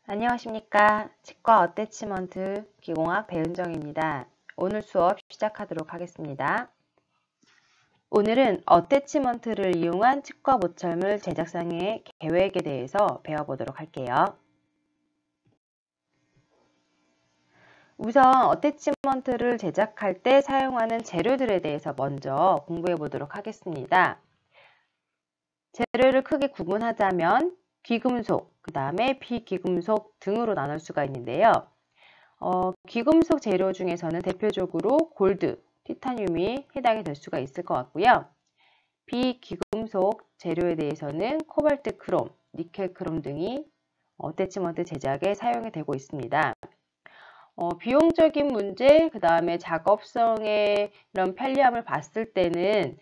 안녕하십니까. 치과 어태치먼트 기공학 배은정입니다. 오늘 수업 시작하도록 하겠습니다. 오늘은 어태치먼트를 이용한 치과 모철물 제작상의 계획에 대해서 배워보도록 할게요. 우선 어태치먼트를 제작할 때 사용하는 재료들에 대해서 먼저 공부해 보도록 하겠습니다. 재료를 크게 구분하자면 귀금속, 그 다음에 비귀금속 등으로 나눌 수가 있는데요. 귀금속 재료 중에서는 대표적으로 골드, 티타늄이 해당이 될 수가 있을 것 같고요. 비귀금속 재료에 대해서는 코발트 크롬, 니켈 크롬 등이 어태치먼트 제작에 사용이 되고 있습니다. 비용적인 문제, 그 다음에 작업성의 이런 편리함을 봤을 때는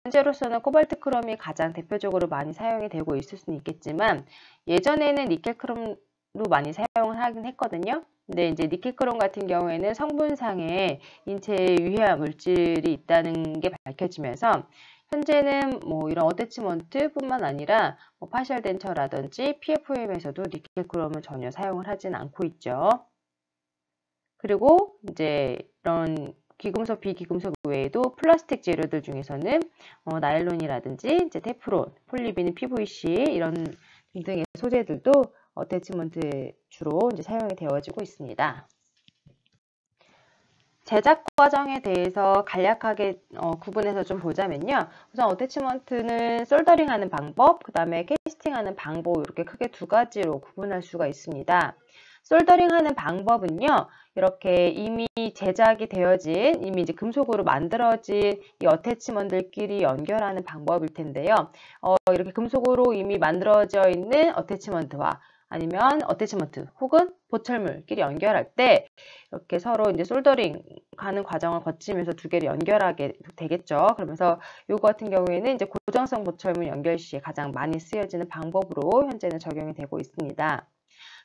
현재로서는 코발트 크롬이 가장 대표적으로 많이 사용이 되고 있을 수는 있겠지만 예전에는 니켈 크롬도 많이 사용을 하긴 했거든요. 근데 이제 니켈 크롬 같은 경우에는 성분상에 인체에 유해한 물질이 있다는 게 밝혀지면서 현재는 이런 어태치먼트 뿐만 아니라 파셜 덴처라든지 PFM에서도 니켈 크롬을 전혀 사용을 하진 않고 있죠. 그리고 이제 이런 귀금속, 비귀금속 외에도 플라스틱 재료들 중에서는 나일론이라든지 이제 테프론, 폴리비닐, PVC 이런 등등의 소재들도 어태치먼트에 주로 이제 사용이 되어지고 있습니다. 제작 과정에 대해서 간략하게 구분해서 좀 보자면요. 우선 어태치먼트는 솔더링하는 방법, 그 다음에 캐스팅하는 방법 이렇게 크게 두 가지로 구분할 수가 있습니다. 솔더링하는 방법은요, 이렇게 이미 제작이 되어진, 이미 이제 금속으로 만들어진 이 어태치먼트끼리 연결하는 방법일 텐데요. 이렇게 금속으로 이미 만들어져 있는 어태치먼트와 아니면 어태치먼트 혹은 보철물끼리 연결할 때 이렇게 서로 이제 솔더링 가는 과정을 거치면서 두 개를 연결하게 되겠죠. 그러면서 이거 같은 경우에는 이제 고정성 보철물 연결 시에 가장 많이 쓰여지는 방법으로 현재는 적용이 되고 있습니다.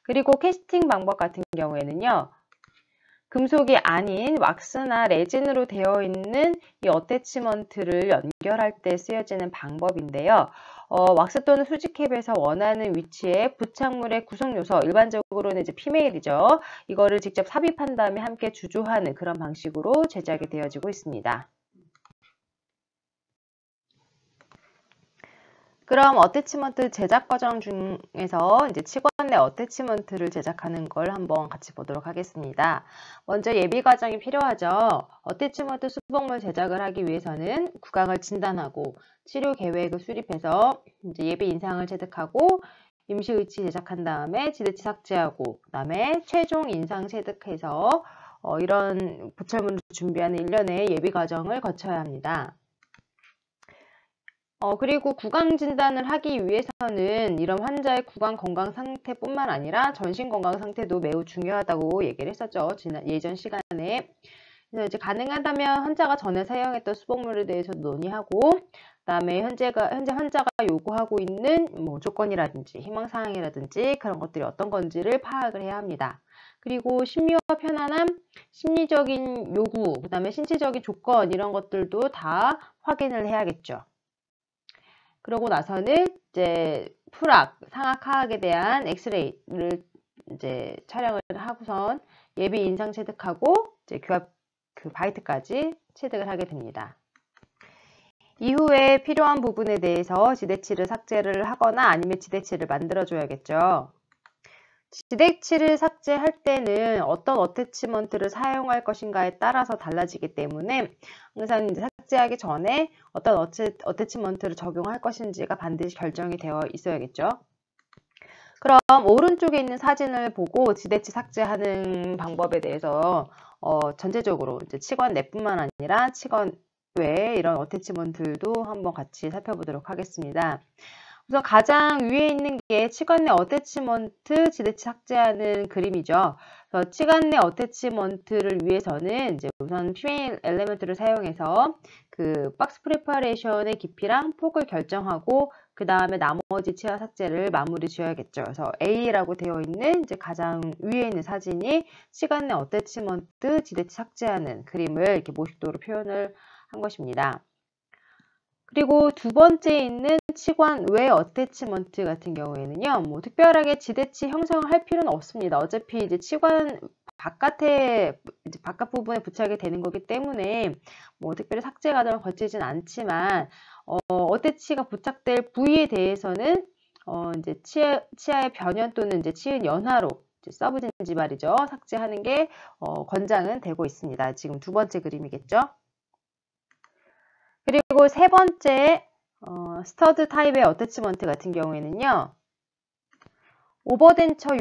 그리고 캐스팅 방법 같은 경우에는요. 금속이 아닌 왁스나 레진으로 되어 있는 이 어태치먼트를 연결할 때 쓰여지는 방법인데요. 왁스 또는 수지캡에서 원하는 위치에 부착물의 구성 요소, 일반적으로는 이제 피메일이죠. 이거를 직접 삽입한 다음에 함께 주조하는 그런 방식으로 제작이 되어지고 있습니다. 그럼 어태치먼트 제작 과정 중에서 이제 치관 내 어태치먼트를 제작하는 걸 한번 같이 보도록 하겠습니다. 먼저 예비 과정이 필요하죠. 어태치먼트 수복물 제작을 하기 위해서는 구강을 진단하고 치료 계획을 수립해서 이제 예비 인상을 체득하고 임시 의치 제작한 다음에 지대치 삭제하고 그다음에 최종 인상 체득해서 이런 보철물을 준비하는 일련의 예비 과정을 거쳐야 합니다. 그리고 구강 진단을 하기 위해서는 이런 환자의 구강 건강 상태뿐만 아니라 전신 건강 상태도 매우 중요하다고 얘기를 했었죠. 예전 시간에. 그래서 이제 가능하다면 환자가 전에 사용했던 수복물에 대해서 논의하고, 그다음에 현재 환자가 요구하고 있는 조건이라든지 희망사항이라든지 그런 것들이 어떤 건지를 파악을 해야 합니다. 그리고 심리와 편안함, 심리적인 요구, 그다음에 신체적인 조건 이런 것들도 다 확인을 해야겠죠. 그러고 나서는 이제 풀악, 상악 하악에 대한 엑스레이를 이제 촬영을 하고선 예비 인상 체득하고 이제 교합 바이트까지 체득을 하게 됩니다. 이후에 필요한 부분에 대해서 지대치를 삭제를 하거나 아니면 지대치를 만들어 줘야겠죠. 지대치를 삭제할 때는 어떤 어태치먼트를 사용할 것인가에 따라서 달라지기 때문에 항상 이제 삭제하기 전에 어떤 어태치먼트를 적용할 것인지가 반드시 결정이 되어 있어야겠죠. 그럼 오른쪽에 있는 사진을 보고 지대치 삭제하는 방법에 대해서 전체적으로 이제 치관 내뿐만 아니라 치관 외에 이런 어태치먼트들도 한번 같이 살펴보도록 하겠습니다. 우선 가장 위에 있는 게 치관 내 어태치먼트 지대치 삭제하는 그림이죠. 그래서 치관 내 어태치먼트를 위해서는 이제 우선 피메일 엘리먼트를 사용해서 그 박스 프리퍼레이션의 깊이랑 폭을 결정하고 그 다음에 나머지 치아 삭제를 마무리 지어야겠죠. 그래서 A라고 되어 있는 이제 가장 위에 있는 사진이 치관 내 어태치먼트 지대치 삭제하는 그림을 이렇게 모식도로 표현을 한 것입니다. 그리고 두 번째에 있는 치관 외 어태치먼트 같은 경우에는요, 뭐 특별하게 지대치 형성을 할 필요는 없습니다. 어차피 이제 치관 바깥 부분에 부착이 되는 거기 때문에 뭐 특별히 삭제 과정을 거치진 않지만, 어태치가 부착될 부위에 대해서는 이제 치아의 변형 또는 이제 치은 연화로 서브진지발이죠. 삭제하는 게 권장은 되고 있습니다. 지금 두 번째 그림이겠죠. 그리고 세 번째 스터드 타입의 어태치먼트 같은 경우에는요, 오버덴처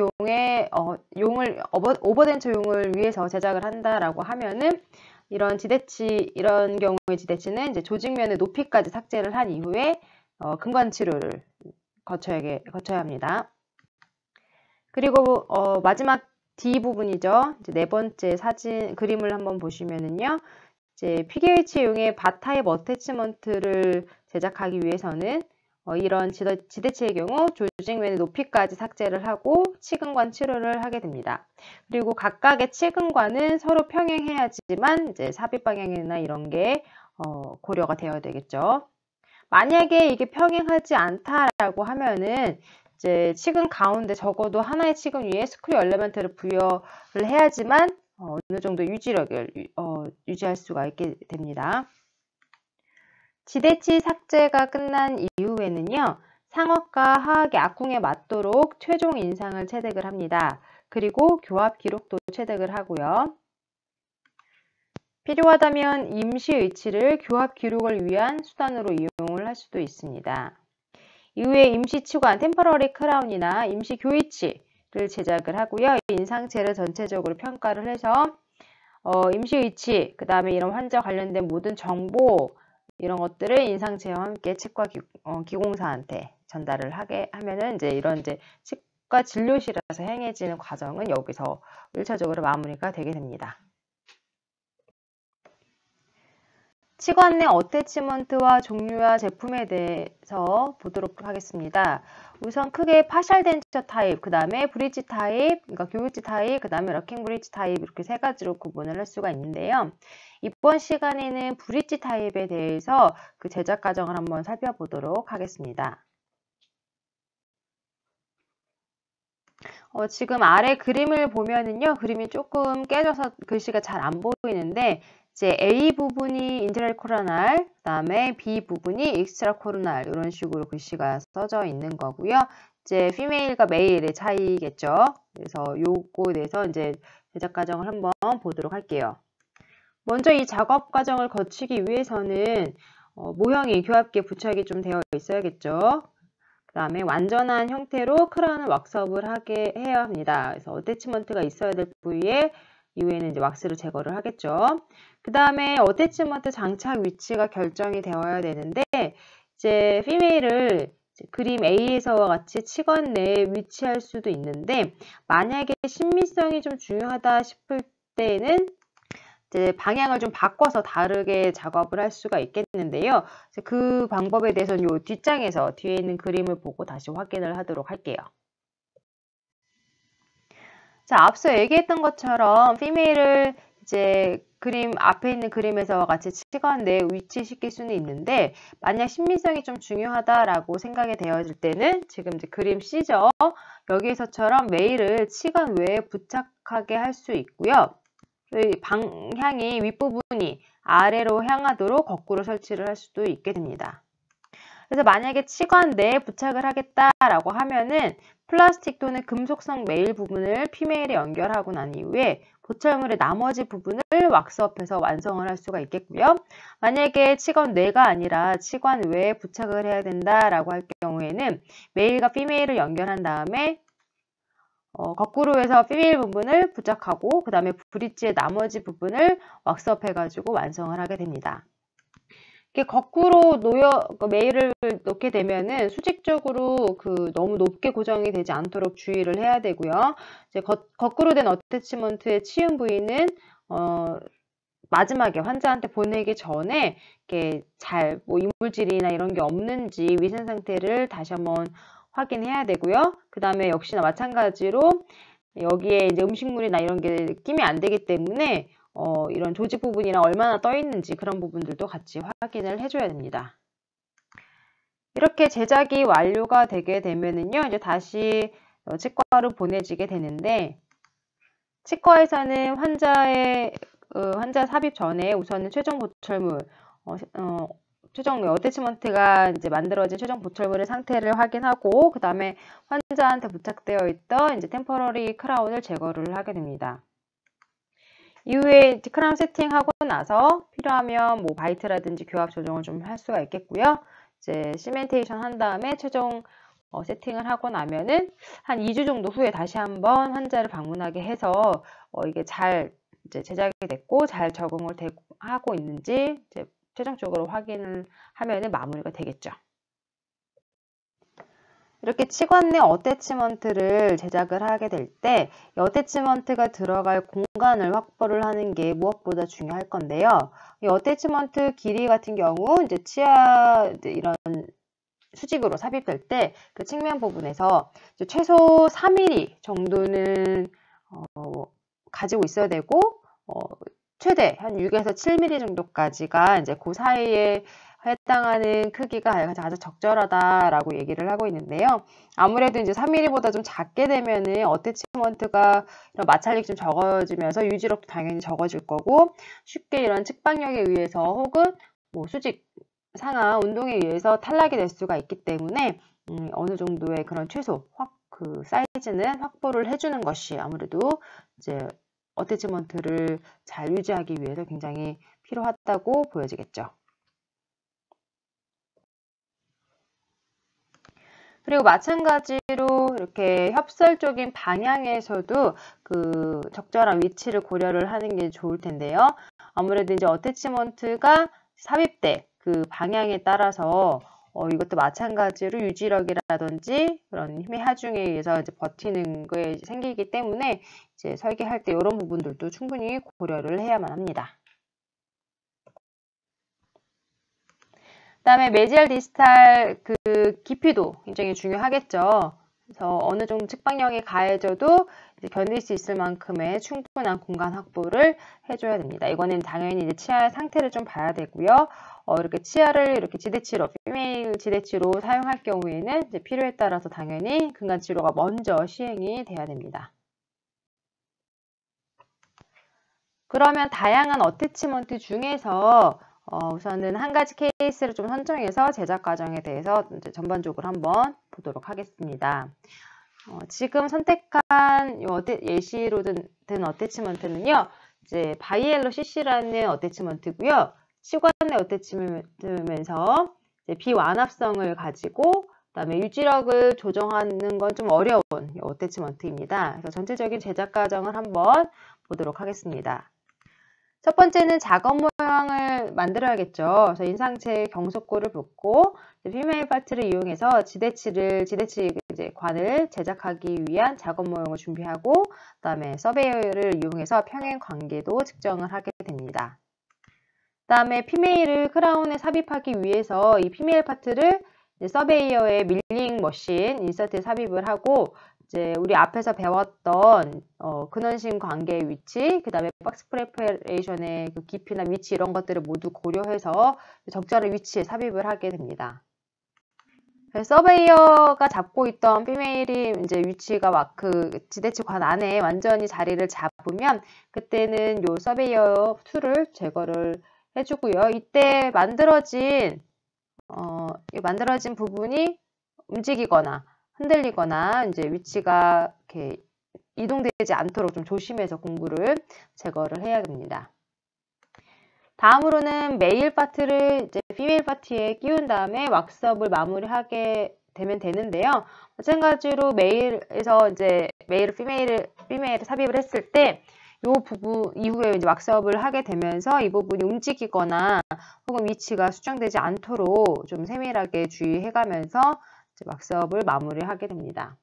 용을 위해서 제작을 한다라고 하면은 이런 경우의 지대치는 이제 조직면의 높이까지 삭제를 한 이후에 근관 치료를 거쳐야 합니다. 그리고 마지막 D 부분이죠. 이제 네 번째 그림을 한번 보시면은요, 이제 PKH용의 바타입 어태치먼트를 제작하기 위해서는 이런 지대치의 경우 조직면의 높이까지 삭제를 하고 치근관 치료를 하게 됩니다. 그리고 각각의 치근관은 서로 평행해야지만 이제 삽입 방향이나 이런 게 고려가 되어야 되겠죠. 만약에 이게 평행하지 않다라고 하면은 이제 치근 가운데 적어도 하나의 치근 위에 스크류 엘리먼트를 부여를 해야지만 어느 정도 유지력을 유지할 수가 있게 됩니다. 지대치 삭제가 끝난 이후에는요, 상악과 하악의 악궁에 맞도록 최종 인상을 채택을 합니다. 그리고 교합 기록도 채택을 하고요. 필요하다면 임시 의치를 교합 기록을 위한 수단으로 이용을 할 수도 있습니다. 이후에 임시 치관 템퍼러리 크라운이나 임시 교의치를 제작을 하고요. 인상체를 전체적으로 평가를 해서 임시 의치, 그 다음에 이런 환자 관련된 모든 정보 이런 것들을 인상체와 함께 치과 기공사한테 전달을 하게 하면은 이제 이런 치과 진료실에서 행해지는 과정은 여기서 1차적으로 마무리가 되게 됩니다. 치관 내 어태치먼트와 종류와 제품에 대해서 보도록 하겠습니다. 우선 크게 파셜 덴처 타입, 그 다음에 브릿지 타입, 그러니까 교육지 타입, 그 다음에 러킹 브릿지 타입 이렇게 세 가지로 구분을 할 수가 있는데요. 이번 시간에는 브릿지 타입에 대해서 그 제작 과정을 한번 살펴보도록 하겠습니다. 지금 아래 그림을 보면은요, 그림이 조금 깨져서 글씨가 잘 안 보이는데, 이제 A 부분이 인트라 코로날, 그 다음에 B 부분이 익스트라 코로날 이런 식으로 글씨가 써져 있는 거고요. 이제 피메일과 메일의 차이겠죠. 그래서 요거에 대해서 이제 제작 과정을 한번 보도록 할게요. 먼저 이 작업 과정을 거치기 위해서는 모형이 교합기에 부착이 좀 되어 있어야겠죠. 그 다음에 완전한 형태로 크라운을 왁스업을 하게 해야 합니다. 그래서 어태치먼트가 있어야 될 부위에 이후에는 이제 왁스를 제거를 하겠죠. 그 다음에 어태치먼트 장착 위치가 결정이 되어야 되는데, 이제 피메일을 그림 A에서와 같이 치관 내에 위치할 수도 있는데, 만약에 신미성이 좀 중요하다 싶을 때는 이제 방향을 좀 바꿔서 다르게 작업을 할 수가 있겠는데요. 그 방법에 대해서는 이 뒷장에서 뒤에 있는 그림을 보고 다시 확인을 하도록 할게요. 자, 앞서 얘기했던 것처럼 피메일을 이제 그림 앞에 있는 그림에서와 같이 치관 내에 위치시킬 수는 있는데, 만약 신미성이 좀 중요하다라고 생각이 되어질 때는 지금 이제 그림 C죠. 여기에서처럼 메일을 치관 외에 부착하게 할 수 있고요. 방향이 윗부분이 아래로 향하도록 거꾸로 설치를 할 수도 있게 됩니다. 그래서 만약에 치관 내에 부착을 하겠다라고 하면은 플라스틱 또는 금속성 메일 부분을 피메일에 연결하고 난 이후에 보철물의 나머지 부분을 왁스업해서 완성을 할 수가 있겠고요. 만약에 치관 내가 아니라 치관 외에 부착을 해야 된다라고 할 경우에는 메일과 피메일을 연결한 다음에 거꾸로 해서 피메일 부분을 부착하고 그 다음에 브릿지의 나머지 부분을 왁스업 해가지고 완성을 하게 됩니다. 이렇게 거꾸로 메일을 놓게 되면은 수직적으로 너무 높게 고정이 되지 않도록 주의를 해야 되고요. 이제 거꾸로 된 어태치먼트의 치운 부위는 마지막에 환자한테 보내기 전에 이렇게 뭐 이물질이나 이런 게 없는지 위생 상태를 다시 한번 확인해야 되고요. 그 다음에 역시나 마찬가지로 여기에 이제 음식물이나 이런 게 끼면 안 되기 때문에 이런 조직 부분이랑 얼마나 떠 있는지 그런 부분들도 같이 확인을 해줘야 됩니다. 이렇게 제작이 완료가 되게 되면은요, 이제 다시 치과로 보내지게 되는데, 치과에서는 환자 삽입 전에 우선은 최종 보철물, 최종 어태치먼트가 이제 만들어진 최종 보철물의 상태를 확인하고, 그 다음에 환자한테 부착되어 있던 이제 템퍼러리 크라운을 제거를 하게 됩니다. 이후에 크라운 세팅하고 나서 필요하면 뭐 바이트라든지 교합 조정을 좀 할 수가 있겠고요. 이제 시멘테이션 한 다음에 최종 세팅을 하고 나면은 한 2주 정도 후에 다시 한번 환자를 방문하게 해서 이게 잘 이제 제작이 됐고 잘 적응을 하고 있는지 이제 최종적으로 확인을 하면은 마무리가 되겠죠. 이렇게 치관 내 어태치먼트를 제작을 하게 될 때 어태치먼트가 들어갈 공간을 확보를 하는 게 무엇보다 중요할 건데요. 이 어태치먼트 길이 같은 경우 이제 치아 이런 수직으로 삽입될 때 그 측면 부분에서 최소 3mm 정도는 가지고 있어야 되고 최대 한 6에서 7mm 정도까지가 이제 그 사이에 해당하는 크기가 아주 적절하다라고 얘기를 하고 있는데요. 아무래도 이제 3mm보다 좀 작게 되면은 어태치먼트가 이런 마찰력이 좀 적어지면서 유지력도 당연히 적어질 거고 쉽게 이런 측방력에 의해서 혹은 뭐 수직 상하 운동에 의해서 탈락이 될 수가 있기 때문에 어느 정도의 그런 최소 그 사이즈는 확보를 해주는 것이 아무래도 이제 어태치먼트를 잘 유지하기 위해서 굉장히 필요하다고 보여지겠죠. 그리고 마찬가지로 이렇게 협설적인 방향에서도 그 적절한 위치를 고려를 하는 게 좋을 텐데요. 아무래도 이제 어태치먼트가 삽입돼 그 방향에 따라서 이것도 마찬가지로 유지력이라든지 그런 힘의 하중에 의해서 이제 버티는 게 생기기 때문에 이제 설계할 때 이런 부분들도 충분히 고려를 해야만 합니다. 그 다음에 메지알 디스탈 그 깊이도 굉장히 중요하겠죠. 그래서 어느 정도 측방력이 가해져도 이제 견딜 수 있을 만큼의 충분한 공간 확보를 해줘야 됩니다. 이거는 당연히 이제 치아의 상태를 좀 봐야 되고요. 이렇게 치아를 이렇게 지대치로, 피메일 지대치로 사용할 경우에는 이제 필요에 따라서 당연히 근간 치료가 먼저 시행이 돼야 됩니다. 그러면 다양한 어태치먼트 중에서 우선은 한 가지 케이스를 좀 선정해서 제작 과정에 대해서 이제 전반적으로 한번 보도록 하겠습니다. 지금 선택한 예시로 든 어태치먼트는요, 이제 바이엘로 CC라는 어태치먼트고요. 치관 내 어태치먼트면서 비완합성을 가지고 그다음에 유지력을 조정하는 건 좀 어려운 어태치먼트입니다. 그래서 전체적인 제작 과정을 한번 보도록 하겠습니다. 첫 번째는 작업 모양을 만들어야겠죠. 그래서 인상체에 경소골을 붓고 피메일 파트를 이용해서 지대치 이제 관을 제작하기 위한 작업 모형을 준비하고 그다음에 서베이어를 이용해서 평행 관계도 측정을 하게 됩니다. 그다음에 피메일을 크라운에 삽입하기 위해서 이 피메일 파트를 서베이어의 밀링 머신 인서트에 삽입을 하고 이제 우리 앞에서 배웠던 근원심 관계의 위치, 그 다음에 박스 프레퍼레이션의 그 깊이나 위치 이런 것들을 모두 고려해서 적절한 위치에 삽입을 하게 됩니다. 서베이어가 잡고 있던 피메일이 이제 위치가 막 그 지대치 관 안에 완전히 자리를 잡으면 그때는 요 서베이어 툴을 제거를 해주고요. 이때 만들어진 부분이 움직이거나 흔들리거나 이제 위치가 이렇게 이동되지 않도록 좀 조심해서 공구를 제거를 해야 됩니다. 다음으로는 메일 파트를 이제 피메일 파트에 끼운 다음에 왁스업을 마무리하게 되면 되는데요. 마찬가지로 메일에서 이제 피메일을 삽입을 했을 때 이 부분 이후에 이제 왁스업을 하게 되면서 이 부분이 움직이거나 혹은 위치가 수정되지 않도록 좀 세밀하게 주의해가면서 이제 왁스업을 마무리하게 됩니다.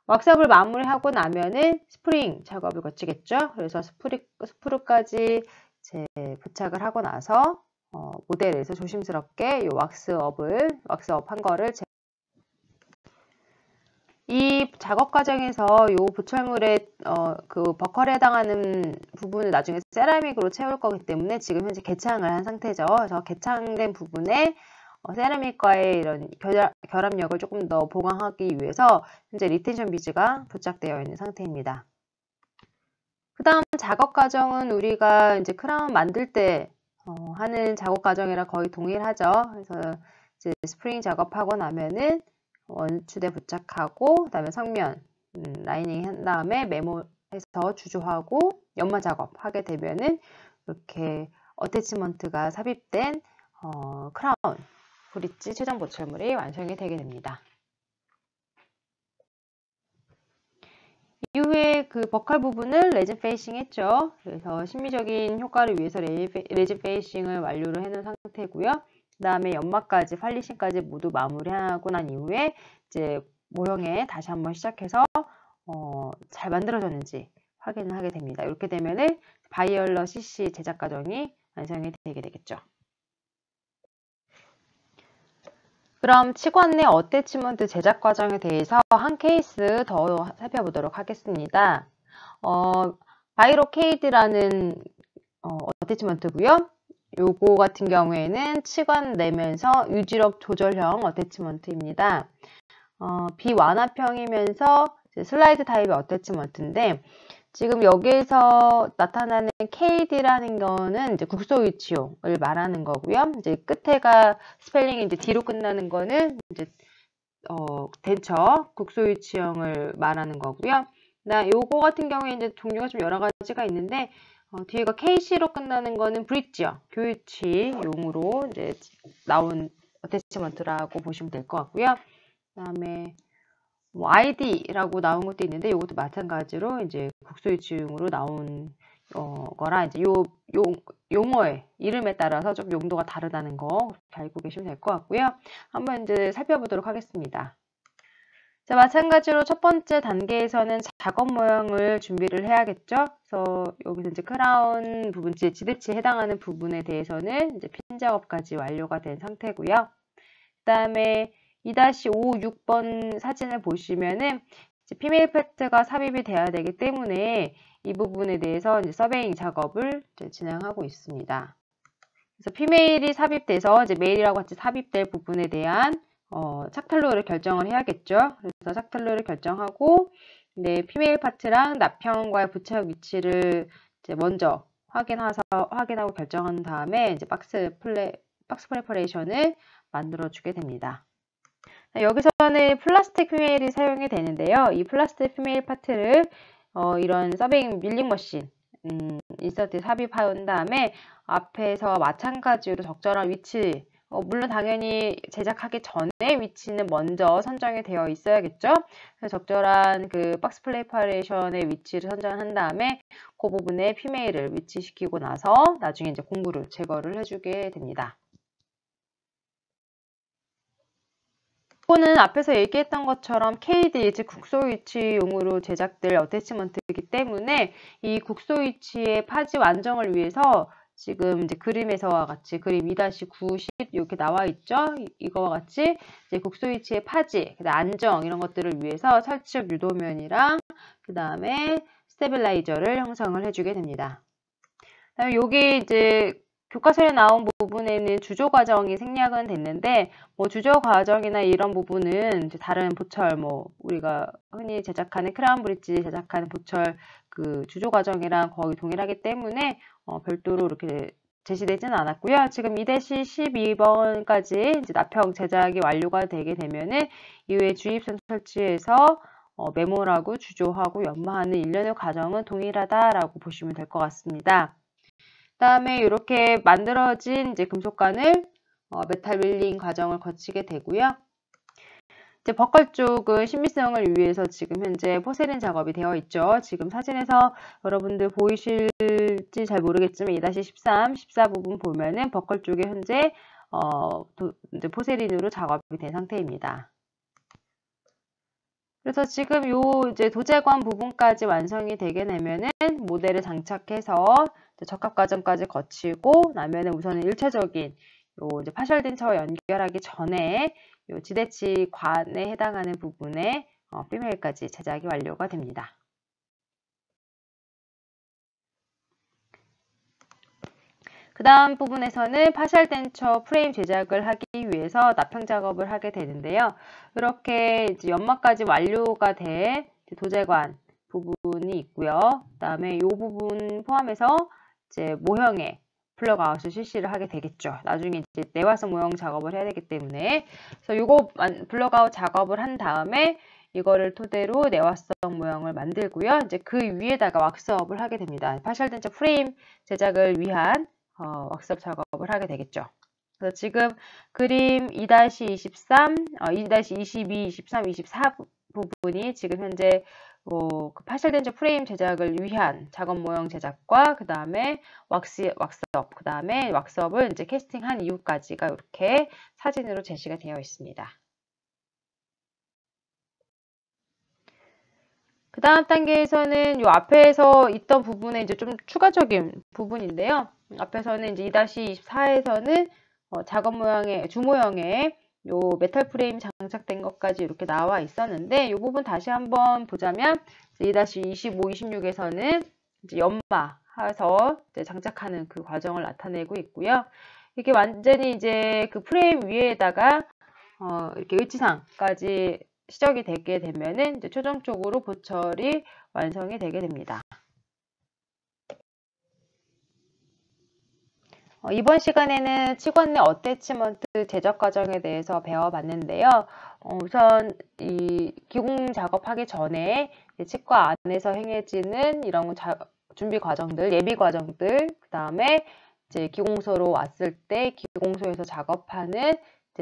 왁스업을 마무리하고 나면은 스프링 작업을 거치겠죠. 그래서 스프루까지 이제 부착을 하고 나서 모델에서 조심스럽게 이 왁스업 한 거를 이 작업 과정에서 이 보철물의 그 버컬에 해당하는 부분을 나중에 세라믹으로 채울 거기 때문에 지금 현재 개창을 한 상태죠. 그래서 개창된 부분에 세라믹과의 이런 결합력을 조금 더 보강하기 위해서 현재 리텐션 비즈가 부착되어 있는 상태입니다. 그 다음 작업 과정은 우리가 이제 크라운 만들 때 하는 작업 과정이랑 거의 동일하죠. 그래서 이제 스프링 작업하고 나면은 원추대 부착하고 그다음에 성면 라이닝 한 다음에 메모해서 주조하고 연마 작업하게 되면은 이렇게 어태치먼트가 삽입된 크라운 브릿지 최종 보철물이 완성이 되게 됩니다. 이후에 그 버칼 부분을 레진 페이싱 했죠. 그래서 심미적인 효과를 위해서 레진 페이싱을 완료를 해놓은 상태고요. 그 다음에 연마까지, 팔리싱까지 모두 마무리하고 난 이후에 이제 모형에 다시 한번 시작해서 잘 만들어졌는지 확인을 하게 됩니다. 이렇게 되면은 바이얼러 CC 제작 과정이 완성이 되게 되겠죠. 그럼 치관 내 어태치먼트 제작 과정에 대해서 한 케이스 더 살펴보도록 하겠습니다. 바이로케이드라는 어태치먼트고요. 요거 같은 경우에는 치관 내면서 유지력 조절형 어태치먼트입니다. 비완합형이면서 슬라이드 타입의 어태치먼트인데 지금 여기에서 나타나는 KD라는 거는 이제 국소 위치용을 말하는 거고요. 이제 끝에가 스펠링이 이제 D로 끝나는 거는 이제 덴처 국소 위치형을 말하는 거고요. 요거 같은 경우에 이제 종류가 좀 여러 가지가 있는데 뒤에가 KC로 끝나는 거는 브릿지형 교유치용으로 이제 나온 어태치먼트라고 보시면 될 것 같고요. 그다음에 뭐 ID라고 나온 것도 있는데 이것도 마찬가지로 이제 국소유치용으로 나온 거라 이제 용어의 이름에 따라서 좀 용도가 다르다는 거 알고 계시면 될 것 같고요. 한번 이제 살펴보도록 하겠습니다. 자, 마찬가지로 첫 번째 단계에서는 작업 모형을 준비를 해야겠죠. 그래서 여기서 이제 크라운 부분, 지대치에 해당하는 부분에 대해서는 이제 핀 작업까지 완료가 된 상태고요. 그 다음에 2-5, 6번 사진을 보시면은 이제 피메일 파트가 삽입이 돼야 되기 때문에 이 부분에 대해서 이제 서베잉 작업을 이제 진행하고 있습니다. 그래서 피메일이 삽입돼서 이제 메일이라고 같이 삽입될 부분에 대한 착탈로를 결정을 해야겠죠. 그래서 착탈로를 결정하고 피메일 파트랑 납형과의 부착 위치를 이제 먼저 확인하고 결정한 다음에 이제 박스 프레퍼레이션을 만들어 주게 됩니다. 여기서는 플라스틱 피메일이 사용이 되는데요. 이 플라스틱 피메일 파트를 이런 서빙 밀링 머신 인서트에 삽입한 다음에 앞에서 마찬가지로 적절한 위치 물론 당연히 제작하기 전에 위치는 먼저 선정이 되어 있어야겠죠. 그래서 적절한 그 박스 프레퍼레이션의 위치를 선정한 다음에 그 부분에 피메일을 위치시키고 나서 나중에 이제 공구를 제거를 해주게 됩니다. 이거는 앞에서 얘기했던 것처럼 KD, 즉 국소위치용으로 제작될 어태치먼트이기 때문에 이 국소위치의 파지 완성을 위해서 지금 이제 그림에서와 같이 그림 2-9, 10 이렇게 나와 있죠. 이거와 같이 이제 국소위치의 파지, 안정 이런 것들을 위해서 설치엽 유도면이랑 그 다음에 스테빌라이저를 형성을 해주게 됩니다. 그다음에 여기 이제 교과서에 나온 부분에는 주조 과정이 생략은 됐는데 주조 과정이나 이런 부분은 이제 다른 보철 우리가 흔히 제작하는 크라운 브릿지 제작하는 보철 그 주조 과정이랑 거의 동일하기 때문에 별도로 이렇게 제시되지는 않았고요. 지금 2-12번까지 이제 납형 제작이 완료가 되게 되면은 이후에 주입선 설치해서 메모하고 주조하고 연마하는 일련의 과정은 동일하다라고 보시면 될 것 같습니다. 그 다음에 이렇게 만들어진 이제 금속관을 메탈 밀링 과정을 거치게 되고요. 이제 버컬 쪽은 신비성을 위해서 지금 현재 포세린 작업이 되어 있죠. 지금 사진에서 여러분들 보이실지 잘 모르겠지만 2-13, 14 부분 보면은 버컬 쪽에 현재 이제 포세린으로 작업이 된 상태입니다. 그래서 지금 요 이제 도제관 부분까지 완성이 되게 되면은 모델을 장착해서 적합 과정까지 거치고 나면은 우선은 1차적인 요 이제 파셜 덴처와 연결하기 전에 요 지대치 관에 해당하는 부분에 피메일까지 제작이 완료가 됩니다. 그 다음 부분에서는 파셜 덴처 프레임 제작을 하기 위해서 납형 작업을 하게 되는데요. 이렇게 이제 연마까지 완료가 된 도제관 부분이 있고요. 그 다음에 이 부분 포함해서 이제 모형의 플러그 아웃을 실시를 하게 되겠죠. 나중에 이제 내화성 모형 작업을 해야 되기 때문에. 그래서 이거 플러그 아웃 작업을 한 다음에 이거를 토대로 내화성 모형을 만들고요. 이제 그 위에다가 왁스업을 하게 됩니다. 파셜 덴처 프레임 제작을 위한 왁스업 작업을 하게 되겠죠. 그래서 지금 그림 2-23, 2-22, 23, 24 부분이 지금 현재 그 파셜 덴처 프레임 제작을 위한 작업 모형 제작과 그 다음에 왁스업, 그 다음에 왁스업을 이제 캐스팅한 이후까지가 이렇게 사진으로 제시가 되어 있습니다. 그 다음 단계에서는 이 앞에서 있던 부분에 이제 좀 추가적인 부분인데요. 앞에서는 이제 2-24에서는 작업 모양의 주모형에 요 메탈 프레임 장착된 것까지 이렇게 나와 있었는데 이 부분 다시 한번 보자면 2-25, 26에서는 이제 연마해서 이제 장착하는 그 과정을 나타내고 있고요. 이게 완전히 이제 그 프레임 위에다가 이렇게 일치상까지 시작이 되게 되면은 이제 최종적으로 보철이 완성이 되게 됩니다. 이번 시간에는 치관 내 어태치먼트 제작 과정에 대해서 배워봤는데요. 우선 이 기공 작업하기 전에 치과 안에서 행해지는 이런 준비 과정들, 예비 과정들, 그 다음에 이제 기공소로 왔을 때 기공소에서 작업하는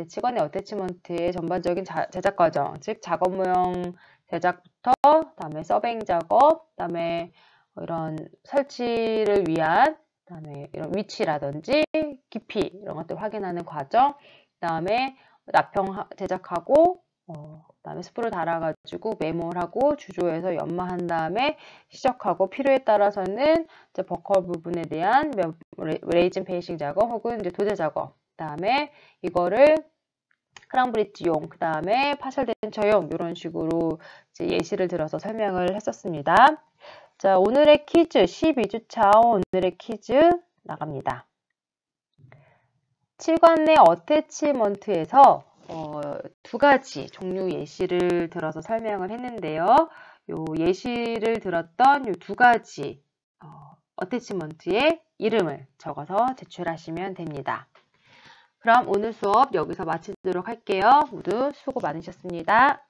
치관 내 어태치먼트의 전반적인 제작 과정, 즉 작업 모형 제작부터, 그다음에 서베잉 작업, 그다음에 이런 설치를 위한 그다음에 이런 위치라든지 깊이 이런 것들 확인하는 과정, 그다음에 납형 제작하고 그다음에 스프를 달아가지고 매몰하고 주조해서 연마한 다음에 시적하고 필요에 따라서는 이제 버커 부분에 대한 레이즌 페이싱 작업 혹은 이제 도제 작업, 그다음에 이거를 크라운 브릿지용, 그 다음에 파셜 덴처용 이런 식으로 이제 예시를 들어서 설명을 했었습니다. 자, 오늘의 퀴즈 12주차 오늘의 퀴즈 나갑니다. 치관 내 어태치먼트에서 두 가지 종류 예시를 들어서 설명을 했는데요. 요 예시를 들었던 요 두 가지 어태치먼트의 이름을 적어서 제출하시면 됩니다. 그럼 오늘 수업 여기서 마치도록 할게요. 모두 수고 많으셨습니다.